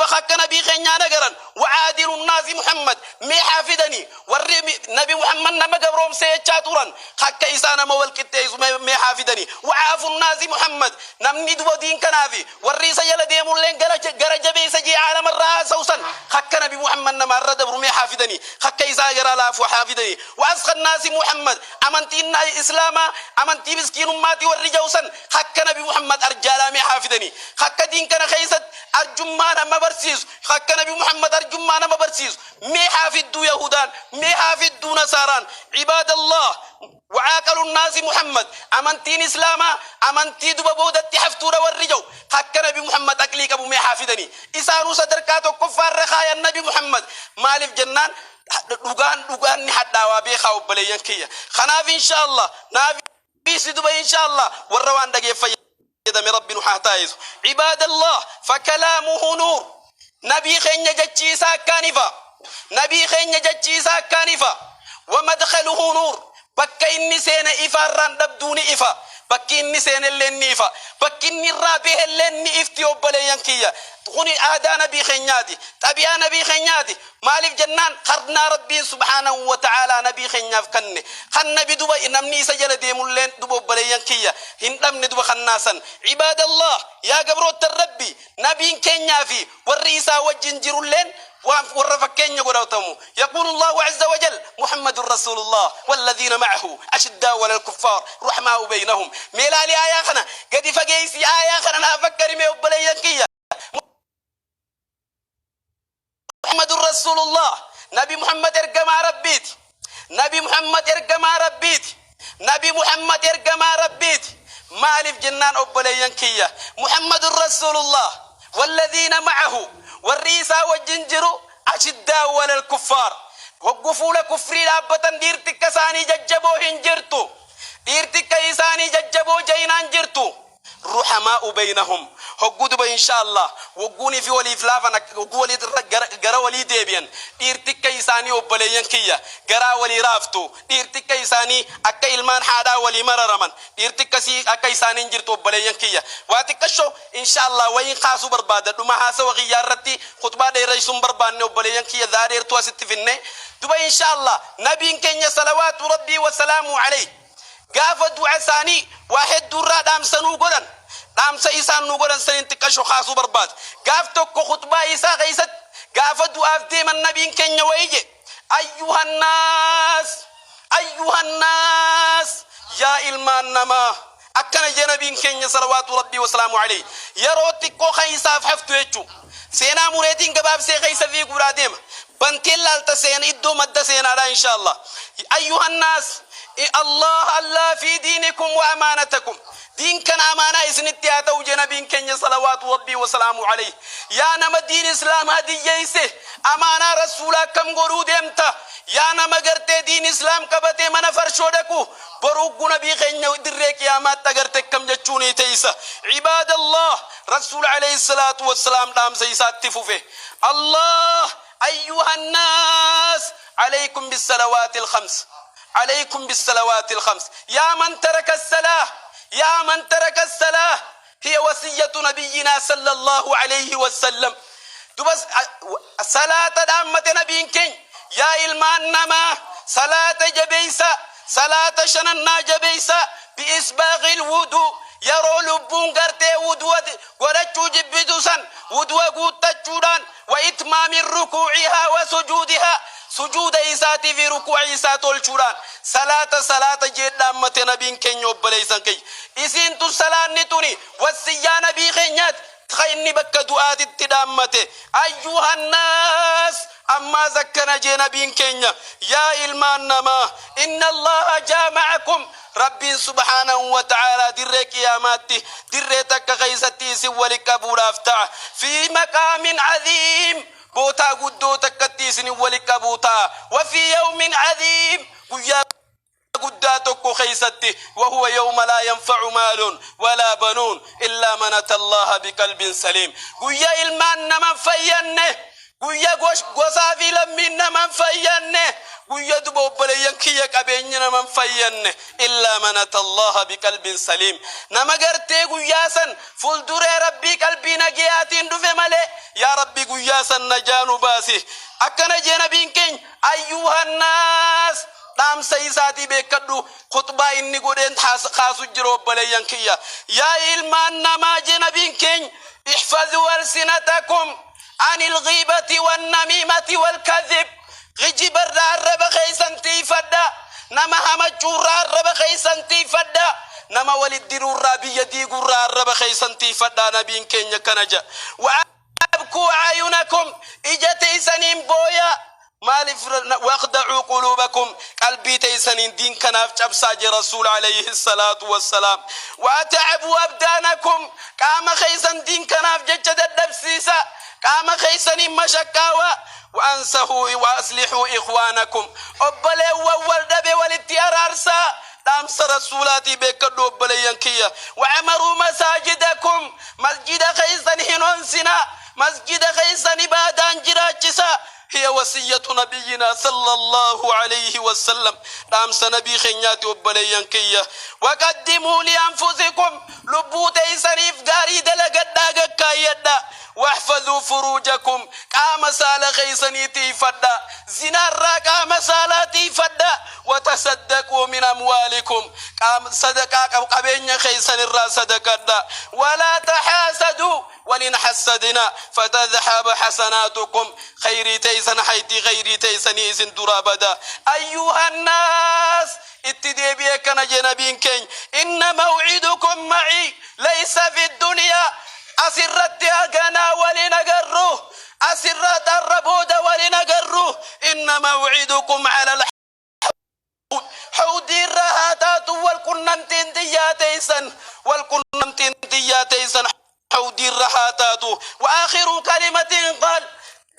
خك نبي خنيا نجرا وعادل الناس محمد مي حافظني وري نبي محمد نما قبرهم سيتشاتورا خك إسانا مول كتيس مي حافظني وعاف الناس محمد نمني دو دين كنافي وري سيلا ديمون لين جرج بيس جي عالم الراس وسن خك نبي محمد نما رد برمي حافظني خك إسا جرا لاف وحافظني وأسخ الناس محمد أمنتي إسلاما أمنتي مسكين أماتي وري جوسن خك نبي محمد أرجالا مي حافظني خك دين كان خيست أرجمانا ما برسيس خك نبي محمد أرجمانا ما برسيس مي حافظ يهودان مي حافظ نصاران عباد الله وعاقل الناس محمد أمنتين إسلاما أمنتي دبابودة حفتورة والرجو خك نبي محمد أكليك أبو مي حافظني إسانو صدركاتو كفار رخايا النبي محمد مالف جنان دوغان حتى وابيخا وبليان كيا خناف إن شاء الله نافي سدبي إن شاء الله والروان دقي في من رب نحاتايز عباد الله فكلامه نور نبي خين جتشيسا كانفا نبي خين جتشيسا كانفا ومدخله نور بكا إني سين إفا راندب دون إفا بكا إني سين اللين إفا بكا إني رابيه اللين إفتيو بليان كيا تقولي آدا نبي خينياتي تبيا نبي خينياتي مالف جنان خرنا ربي سبحانه وتعالى نبي خينياف كني خن نبي دوبا نمني سجل ديمولين دوبا بليان كيا هندم ندوبا خناسا عباد الله يا قبروت الربي نبي كينيافي والرئيسة والجنجرولين ورفكين يقولوا يقول الله عز وجل محمد رسول الله والذين معه أشداء ولا الكفار رحماء بينهم ميلالي آياخنا قد فقيسي آياخنا نفكر ميوبليان كيا محمد رسول الله نبي محمد ارقم ربيتي نبي محمد ارقم ربيتي نبي محمد ارقم ربيتي مالف جنان أبليان كيا محمد رسول الله والذين معه والرئيسة والجنجر أشداء ولا الكفار وقفوا لكفري لابة ديرتك ساني ججبو هنجرتو ديرتك إساني ججبو جينان جرتو رحماء بينهم هقود إن شاء الله وقوني في ولي فلافنا وقولي جرا ولي ديبيان ديرتك إساني وبليان كيا جرا ولي رافتو ديرتك إساني أكيل من حدا ولي مررمن ديرتك سي أكيل إساني جرتو وبليان كيا واتكشوا إن شاء الله وين خاصو بربادة دوما هاسا وغيارتي خطبة ديريسون بربان وبليان كيا ذارير تواسط فيني دوبا إن شاء الله نبي كينيا صلوات ربي وسلامه عليه قافة دعاء ثاني واحد درا دام سنو قدن دام سيسان نو قدن سنين تكشو خاصو برباد قاف توكو خطبة إيسا غيست قافة دعاء ديما النبي كن ويجي أيها الناس يا إلمان نما أكنا جنبين كن صلوات ربي وسلامه عليه يروتكو خيسا فحفتو يجو سينا مريتين قباب سيخيسا في قراديم بنتين لالتسين إدو مدسين على إن شاء الله أيها الناس الله في دينكم وأمانتكم دين كان أمانة إذن التياتو جنبين كن صلوات ربي وسلامه عليه يا نما دين إسلام هدي جيسه أمانة رسولا كم قرود امتا يا نما قرتي دين إسلام كبتي من فرشودكو بروق نبي خين دريك يا ما تقرتك كم جتشوني تيسا عباد الله رسول عليه الصلاة والسلام دام سيسات تفوفه الله أيها الناس عليكم بالصلوات الخمس عليكم بالصلوات الخمس يا من ترك الصلاة هي وصية نبينا صلى الله عليه وسلم تبس صلاة دامة نبيك يا إلمان نما صلاة جبيسة صلاة شننا جبيسة بإسباغ الوضوء يرو لبون قرتي وضوء ورجو جبدوسا وضوء قوت تجودان وإتمام ركوعها وسجودها سجود إيساتي في ركوع إيسات الشوران صلاة جدا متى نبين كن يبليسان كي إسين تو صلاة نتوني والسيا نبي خينيات خيني بك دعاء التدامته أيها الناس أما ذكر جنبين كينيا يا إلمان نما إن الله جامعكم ربي سبحانه وتعالى درك يا ماتي درتك غيستي سولك أبو رافتع في مقام عظيم بوتا قدو تكتيسني ولك بوتا وفي يوم عظيم ويا قداتك خيستي وهو يوم لا ينفع مال ولا بنون إلا من أتى الله بقلب سليم ويا إلمان من فينه ويا غوصافي لمن من فينه ويا دبو بليان كيا كابيننا من فينه إلا من أتى الله بقلب سليم نما قرتي ويا سن فلدر ربي قلبي نجياتين دفع ملي يا ربي الناس النجان باسي أكنا جينا بينكين أيها الناس دام سيساتي بكدو خطبة إني قدين خاسو جروب بليانكيا يا إلمان نما جينا بينكين احفظوا ألسنتكم عن الغيبة والنميمة والكذب غجب الرب خيسنتي فدا نما هم جورا الرب خيسنتي فدا نما ولد درورا بيدي قرا الرب خيسنتي فدا نبين كينيا كنجا وأبكوا عيونكم إجتي سنين بويا مالف واخدعوا قلوبكم قلبي تيسنين دين كناف جبساج رسول عليه الصلاة والسلام وأتعبوا أبدانكم كام خيسن دين كناف ججد الدبسيسة كام خيسن مشكاوا وأنسهوا وأصلحوا إخوانكم أبلي وولدبي والاتيار أرسا دامس رسولاتي بكدو بليانكيا وعمروا مساجدكم مسجد خيسن هنونسنا مسجد خيسن بادان جراجسا هي وصية نبينا صلى الله عليه وسلم دامس نبي خنياتي وبليانكيا وقدموا لأنفسكم لبوتي سنيف غاري دلقداغ كايدا واحفظوا فروجكم قام سال خيسنيتي فدا زنار قام سالاتي فدا وتصدقوا من أموالكم قام صدقا قبين خيسن الراس صدقا ولا تحاسدوا ولن حسدنا فتذهب حسناتكم خيري تيسن حيتي غيري تيسن إذن درابدا أيها الناس اتدي بيك نجنبين كين إن موعدكم معي ليس في الدنيا أسرت أغنى ولنقره أسرت الربود ولنقره إن موعدكم على الحوض حوض الرهاتات والكنمتين دياتيسن والكنمتين دياتيسن حوض الرهاتات وآخر كلمة قال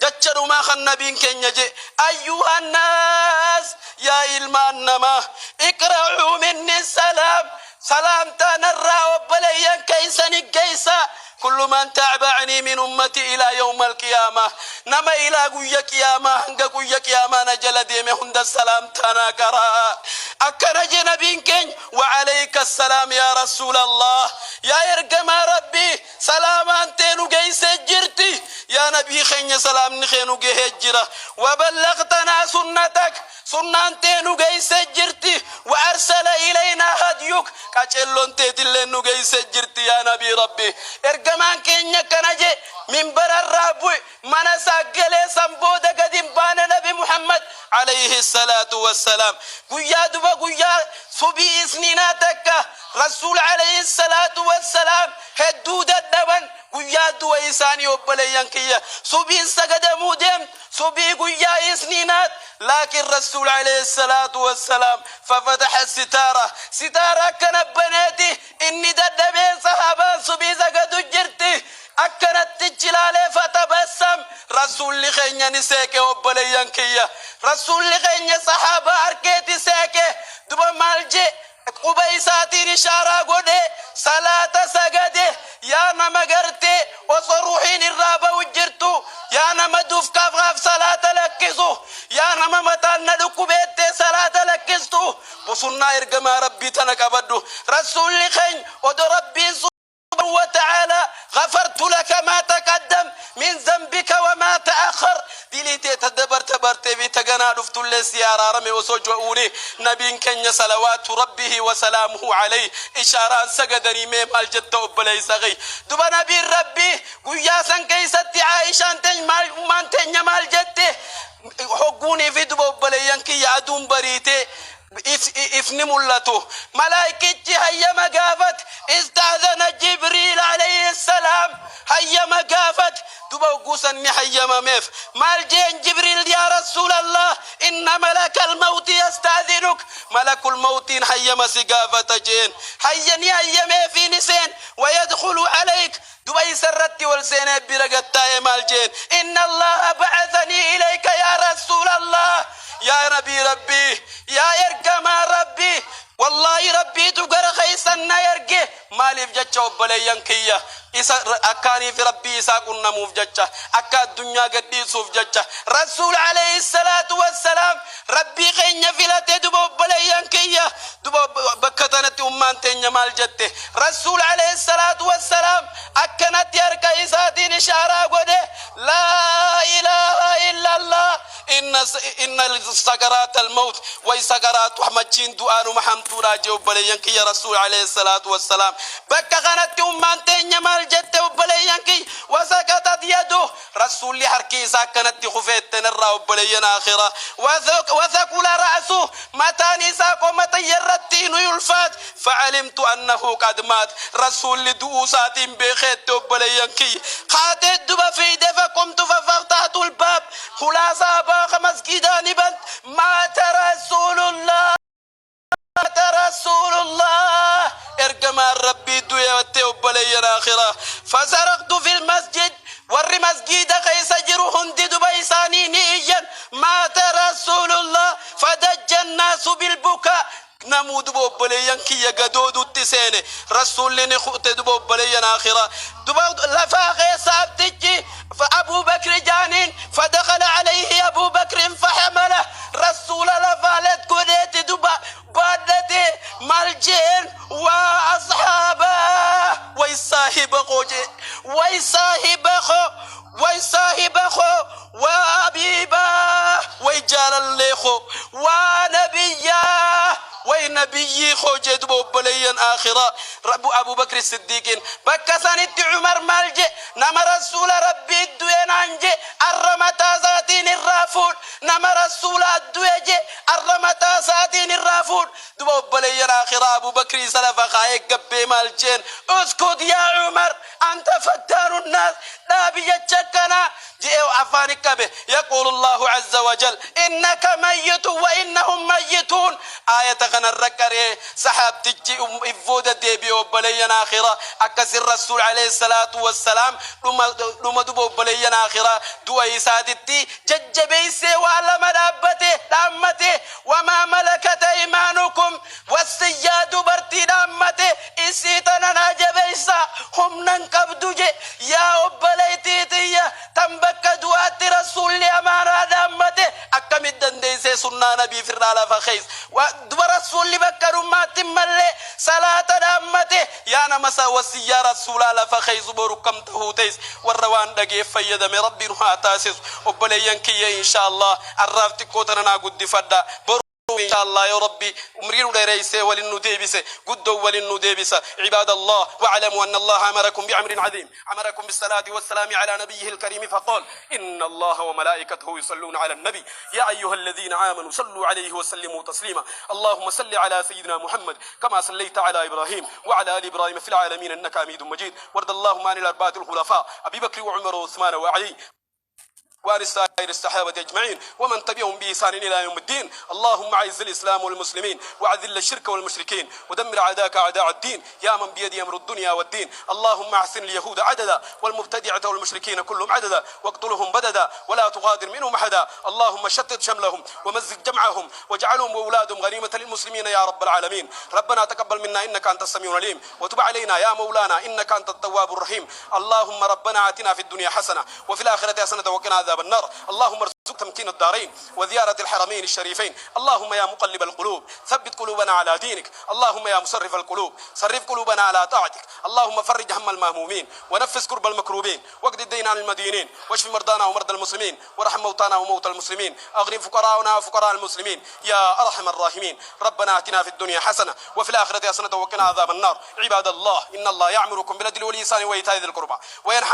جتشروا ما خن بين كنيجي أيها الناس يا إلمان نما اقرأوا مني السلام سلام تنرى وبليا كيسني كيسا كل من تابعني من أمتي إلى يوم القيامة نما إلى قوية قيامة هنگا قوية قيامة نجل ديمي هند السلام تناكرا أكنا جنبين كين وعليك السلام يا رسول الله يا إرقم ربي سلام أنتينو جيس جرتي يا نبي خين سلام نخينو جهجرة وبلغتنا سنتك سنانتينو جيس جرتي وأرسل إلينا هديك كاتشلون تيتلنو جيس جرتي يا نبي ربي إرقمان كينيا كنجي من برا الرابو من ساقلي سنبودة قديم بان نبي محمد عليه الصلاة والسلام قويا دبا قويا صبي سنيناتك رسول عليه الصلاة والسلام هدود الدبن قويا دوا إساني وبليان كيا صبي سقد مودم صبي قويا سنينات لكن رسول عليه الصلاة والسلام ففتح الستارة ستارة كان بناتي إني ددبين صحابان صبي سقد جرتي أكنت تجلالي فتبسم رسول لخيني نسيكي وبليان كيا رسول لخيني صحابة أركيتي سيكي دبا مالجي قبيساتي نشارة قدي صلاة سقدي يا نمغرتي وصروحين الرابة وجرتو يا نمدوف كاف غاف صلاة لكزو يا نممتان ندوكو بيتي صلاة لكزتو بصنا إرقم ربي تنكبدو رسول لخين ودو ربي وتعالى غفرت لك ما تقدم من ذنبك وما تأخر دليتي تدبر تبرتي في تغنى دفتو لسيارة رمي وسجعوني نبي كن صلوات ربه وسلامه عليه إشارة سجدني ميم الجد وبلي سغي دب نبي ربي قياسا كيستي عائشة من تنمال جدي حقوني في دب وبلي ينكي يعدون بريتي إفني ملته ملائكة هيا مقافت استأذن جبريل عليه السلام هيا مقافت دبا قوسني هيا مميف مالجين جبريل يا رسول الله إن ملك الموت يستأذنك ملك الموت هيا مسقافة جين هيا هيا ميفي نسين ويدخل عليك دبا يسرت والسين برقتا مالجين إن الله بعثني إليك يا رسول الله يا نبي ربي يا يرقم ربي والله ربي تقر خيسنا يرقي مالي فجتش وبليان كيا أكاني في ربي إسا كنا مفجتش أكا الدنيا قدي سوفجتش رسول عليه الصلاة والسلام ربي خين فلاتي دبا وبليان كيا دبا بكتنت أمان تين مال جتة رسول عليه الصلاة والسلام أكنت يرقى إسا دين شعرا قده لا إن سكرات الموت وسكرات محمد دعاء محمد جو بليانك يا رسول عليه الصلاة والسلام بك غنت أمان تين مال جت بليانك وسكتت يده رسول حركي سكنت خفيت تنرى بليان آخرة وثقل رأسه متى نساق ومتى يرتين يلفات فعلمت أنه قد مات رسول دوسات بخيت بليانك خاتت دب في دفا قمت ففتحت الباب خلاصة باق مسجدان بنت مات رسول الله مات رسول الله ارقم ربي دويا وتوبلي الآخرة فسرقت في المسجد ور مسجد قيس جرهن دبي سانينيا مات رسول الله فدج الناس بالبكاء نمود بوبليان كي يقدود التسين رسول لني خؤت بوبليان آخرة دبود لفاقي سابتجي فأبو بكر جانين فدخل عليه أبو بكر فحمله رسول لفالت كنيت دبا بادتي ملجين وأصحابه ويصاحبه وأبيبه ويجال الليخو ونبيه وينبي خوجد بوبليا آخرة رب أبو بكر الصديق بكسانت عمر مالجي نما رسول ربي الدوين عنجي الرمتا ساتين الرافون نما رسول الدويجي الرمتا ساتين الرافون بوبليا آخرة أبو بكر سلف خايق قبي مالجين اسكت يا عمر أنت فتان الناس لا بيجتكنا جئوا عفانك به يقول الله عز وجل إنك ميت وإنهم ميتون آية غنى الركري سحاب تجي إفودة ديبي وبلينا آخرة أكسر الرسول عليه الصلاة والسلام لما دبو بلينا آخرة دوا إسادتي ججبي سوى مدابته دامته وما ملكت أيمانكم والسياد برتي دامته إسيتنا ناجبيسا هم ننكبدوجي يا أبليتيتي تنبك دوات رسول أمانة دامته أكمد دنديسي سنة نبي في الرالة فخيس ورسول بكر ما تملي صلاة دامته يا نمسا وسيا رسول الله فخيس بركم تهوتيس والروان دقي فيد من ربي نها تاسس وبليان كي إن شاء الله عرفت كوتنا قد فدا إن شاء الله يا ربي أمرين لرئيس وللنديبس قد وللنديبس عباد الله واعلموا أن الله أمركم بأمر عظيم أمركم بالصلاة والسلام على نبيه الكريم فقال إن الله وملائكته يصلون على النبي يا أيها الذين آمنوا صلوا عليه وسلموا تسليما اللهم صل على سيدنا محمد كما صليت على إبراهيم وعلى آل إبراهيم في العالمين إنك حميد مجيد وارض اللهم عن الأربعة الخلفاء أبي بكر وعمر وعثمان وعلي وعن سائر الصحابة أجمعين ومن تبعهم بإحسان إلى يوم الدين اللهم أعز الإسلام والمسلمين وأذل الشرك والمشركين ودمر أعداءك أعداء الدين يا من بيده أمر الدنيا والدين اللهم أحسن اليهود عددا والمبتدعة والمشركين كلهم عددا واقتلهم بددا ولا تغادر منهم أحدا اللهم شتت شملهم ومزق جمعهم واجعلهم وأولادهم غنيمة للمسلمين يا رب العالمين ربنا تقبل منا إنك أنت السميع العليم وتب علينا يا مولانا إنك أنت التواب الرحيم اللهم ربنا آتنا في الدنيا حسنة وفي الآخرة حسنة وقنا عذاب النار اللهم ارزق تمكين الدارين وزيارة الحرمين الشريفين اللهم يا مقلب القلوب ثبت قلوبنا على دينك اللهم يا مصرف القلوب صرف قلوبنا على طاعتك اللهم فرج هم المهمومين ونفس كرب المكروبين واقض الدين عن المدينين واشف مرضانا ومرضى المسلمين وارحم موتانا وموتى المسلمين اغني فقراءنا وفقراء المسلمين يا ارحم الراحمين ربنا اتنا في الدنيا حسنة وفي الآخرة حسنة وقنا عذاب النار عباد الله إن الله يأمركم بالعدل والإحسان وإيتاء ذي القربى وينهى